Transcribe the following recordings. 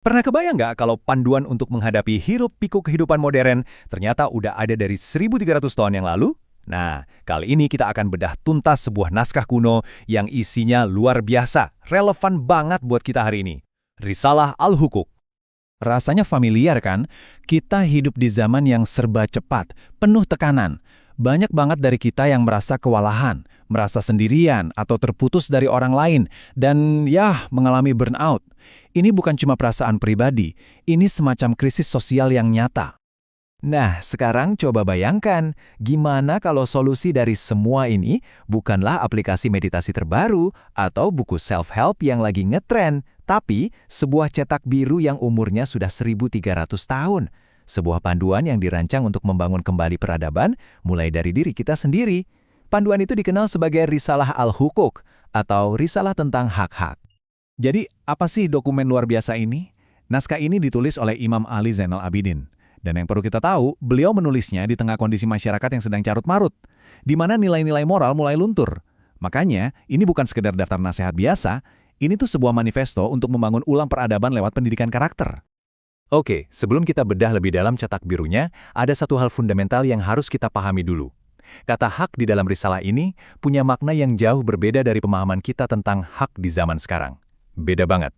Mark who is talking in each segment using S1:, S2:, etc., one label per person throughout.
S1: Pernah kebayang nggak kalau panduan untuk menghadapi hiruk-pikuk kehidupan modern ternyata udah ada dari 1300 tahun yang lalu? Nah, kali ini kita akan bedah tuntas sebuah naskah kuno yang isinya luar biasa, relevan banget buat kita hari ini. Risalah Al-Hukuk. Rasanya familiar kan? Kita hidup di zaman yang serba cepat, penuh tekanan. Banyak banget dari kita yang merasa kewalahan, merasa sendirian atau terputus dari orang lain, dan ya, mengalami burnout. Ini bukan cuma perasaan pribadi, ini semacam krisis sosial yang nyata. Nah, sekarang coba bayangkan, gimana kalau solusi dari semua ini bukanlah aplikasi meditasi terbaru atau buku self-help yang lagi ngetren, tapi sebuah cetak biru yang umurnya sudah 1300 tahun. Sebuah panduan yang dirancang untuk membangun kembali peradaban, mulai dari diri kita sendiri. Panduan itu dikenal sebagai Risalah Al-Hukuk, atau Risalah tentang hak-hak. Jadi, apa sih dokumen luar biasa ini? Naskah ini ditulis oleh Imam Ali Zainal Abidin. Dan yang perlu kita tahu, beliau menulisnya di tengah kondisi masyarakat yang sedang carut-marut, di mana nilai-nilai moral mulai luntur. Makanya, ini bukan sekedar daftar nasihat biasa, ini tuh sebuah manifesto untuk membangun ulang peradaban lewat pendidikan karakter. Oke, sebelum kita bedah lebih dalam cetak birunya, ada satu hal fundamental yang harus kita pahami dulu. Kata hak di dalam risalah ini punya makna yang jauh berbeda dari pemahaman kita tentang hak di zaman sekarang. Beda banget.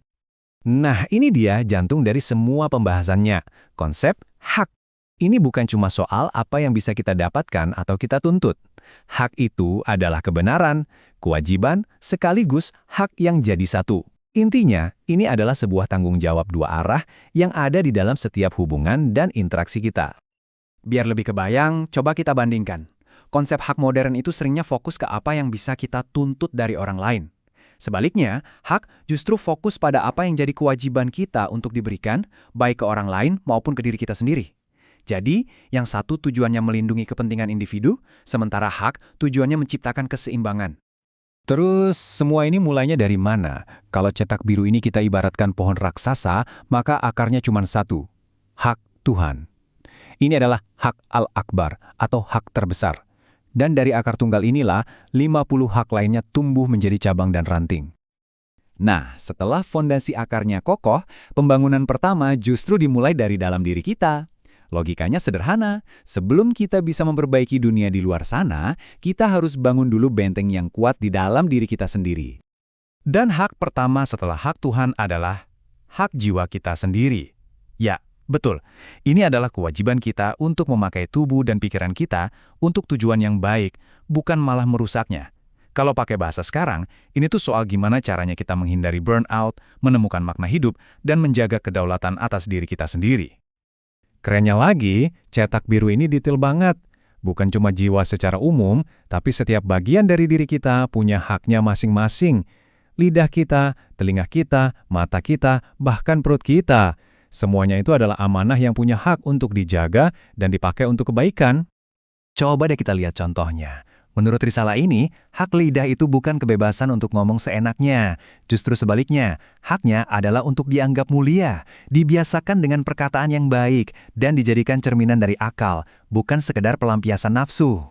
S1: Nah, ini dia jantung dari semua pembahasannya, konsep hak. Ini bukan cuma soal apa yang bisa kita dapatkan atau kita tuntut. Hak itu adalah kebenaran, kewajiban, sekaligus hak yang jadi satu. Intinya, ini adalah sebuah tanggung jawab dua arah yang ada di dalam setiap hubungan dan interaksi kita. Biar lebih kebayang, coba kita bandingkan. Konsep hak modern itu seringnya fokus ke apa yang bisa kita tuntut dari orang lain. Sebaliknya, hak justru fokus pada apa yang jadi kewajiban kita untuk diberikan, baik ke orang lain maupun ke diri kita sendiri. Jadi, yang satu tujuannya melindungi kepentingan individu, sementara hak tujuannya menciptakan keseimbangan. Terus, semua ini mulainya dari mana? Kalau cetak biru ini kita ibaratkan pohon raksasa, maka akarnya cuma satu, hak Tuhan. Ini adalah hak Al-Akbar atau hak terbesar. Dan dari akar tunggal inilah, 50 hak lainnya tumbuh menjadi cabang dan ranting. Nah, setelah fondasi akarnya kokoh, pembangunan pertama justru dimulai dari dalam diri kita. Logikanya sederhana, sebelum kita bisa memperbaiki dunia di luar sana, kita harus bangun dulu benteng yang kuat di dalam diri kita sendiri. Dan hak pertama setelah hak Tuhan adalah hak jiwa kita sendiri. Ya, betul, ini adalah kewajiban kita untuk memakai tubuh dan pikiran kita untuk tujuan yang baik, bukan malah merusaknya. Kalau pakai bahasa sekarang, ini tuh soal gimana caranya kita menghindari burnout, menemukan makna hidup, dan menjaga kedaulatan atas diri kita sendiri. Kerennya lagi, cetak biru ini detail banget. Bukan cuma jiwa secara umum, tapi setiap bagian dari diri kita punya haknya masing-masing. Lidah kita, telinga kita, mata kita, bahkan perut kita. Semuanya itu adalah amanah yang punya hak untuk dijaga dan dipakai untuk kebaikan. Coba deh kita lihat contohnya. Menurut risalah ini, hak lidah itu bukan kebebasan untuk ngomong seenaknya. Justru sebaliknya, haknya adalah untuk dianggap mulia, dibiasakan dengan perkataan yang baik, dan dijadikan cerminan dari akal, bukan sekedar pelampiasan nafsu.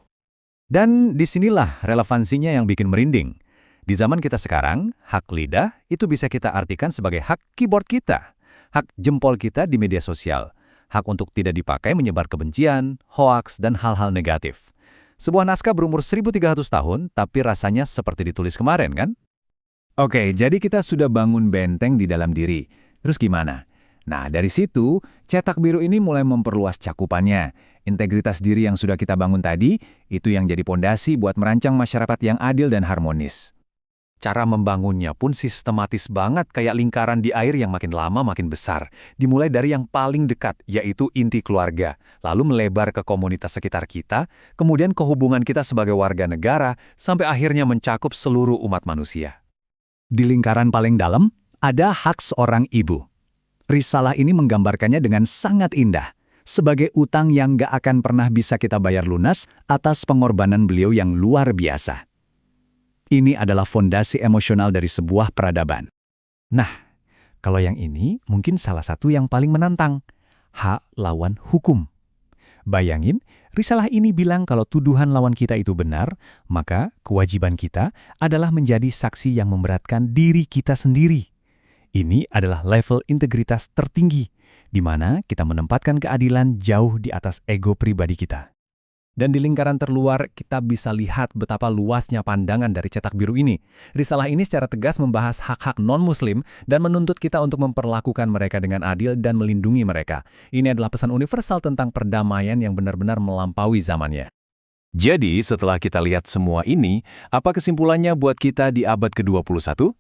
S1: Dan disinilah relevansinya yang bikin merinding. Di zaman kita sekarang, hak lidah itu bisa kita artikan sebagai hak keyboard kita. Hak jempol kita di media sosial, hak untuk tidak dipakai menyebar kebencian, hoaks, dan hal-hal negatif. Sebuah naskah berumur 1300 tahun, tapi rasanya seperti ditulis kemarin, kan? Oke, jadi kita sudah bangun benteng di dalam diri. Terus gimana? Nah, dari situ, cetak biru ini mulai memperluas cakupannya. Integritas diri yang sudah kita bangun tadi, itu yang jadi pondasi buat merancang masyarakat yang adil dan harmonis. Cara membangunnya pun sistematis banget kayak lingkaran di air yang makin lama makin besar. Dimulai dari yang paling dekat, yaitu inti keluarga. Lalu melebar ke komunitas sekitar kita, kemudian ke hubungan kita sebagai warga negara, sampai akhirnya mencakup seluruh umat manusia. Di lingkaran paling dalam, ada hak seorang ibu. Risalah ini menggambarkannya dengan sangat indah, sebagai utang yang gak akan pernah bisa kita bayar lunas atas pengorbanan beliau yang luar biasa. Ini adalah fondasi emosional dari sebuah peradaban. Nah, kalau yang ini mungkin salah satu yang paling menantang. Hak lawan hukum. Bayangin, risalah ini bilang kalau tuduhan lawan kita itu benar, maka kewajiban kita adalah menjadi saksi yang memberatkan diri kita sendiri. Ini adalah level integritas tertinggi, di mana kita menempatkan keadilan jauh di atas ego pribadi kita. Dan di lingkaran terluar, kita bisa lihat betapa luasnya pandangan dari cetak biru ini. Risalah ini secara tegas membahas hak-hak non-muslim dan menuntut kita untuk memperlakukan mereka dengan adil dan melindungi mereka. Ini adalah pesan universal tentang perdamaian yang benar-benar melampaui zamannya. Jadi, setelah kita lihat semua ini, apa kesimpulannya buat kita di abad ke-21?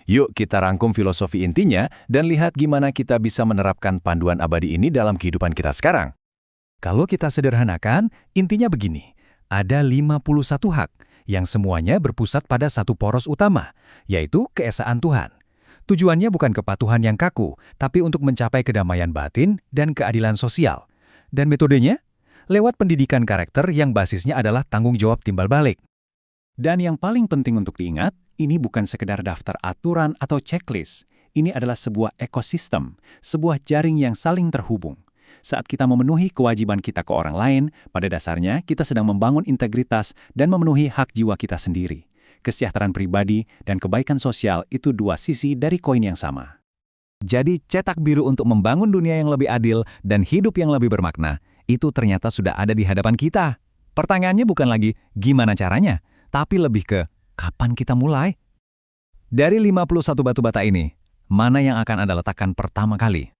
S1: Yuk kita rangkum filosofi intinya dan lihat gimana kita bisa menerapkan panduan abadi ini dalam kehidupan kita sekarang. Kalau kita sederhanakan, intinya begini. Ada 51 hak yang semuanya berpusat pada satu poros utama, yaitu keesaan Tuhan. Tujuannya bukan kepatuhan yang kaku, tapi untuk mencapai kedamaian batin dan keadilan sosial. Dan metodenya? Lewat pendidikan karakter yang basisnya adalah tanggung jawab timbal balik. Dan yang paling penting untuk diingat, ini bukan sekedar daftar aturan atau checklist. Ini adalah sebuah ekosistem, sebuah jaring yang saling terhubung. Saat kita memenuhi kewajiban kita ke orang lain, pada dasarnya kita sedang membangun integritas dan memenuhi hak jiwa kita sendiri. Kesejahteraan pribadi dan kebaikan sosial itu dua sisi dari koin yang sama. Jadi cetak biru untuk membangun dunia yang lebih adil dan hidup yang lebih bermakna, itu ternyata sudah ada di hadapan kita. Pertanyaannya bukan lagi gimana caranya, tapi lebih ke kapan kita mulai? Dari 51 batu bata ini, mana yang akan Anda letakkan pertama kali?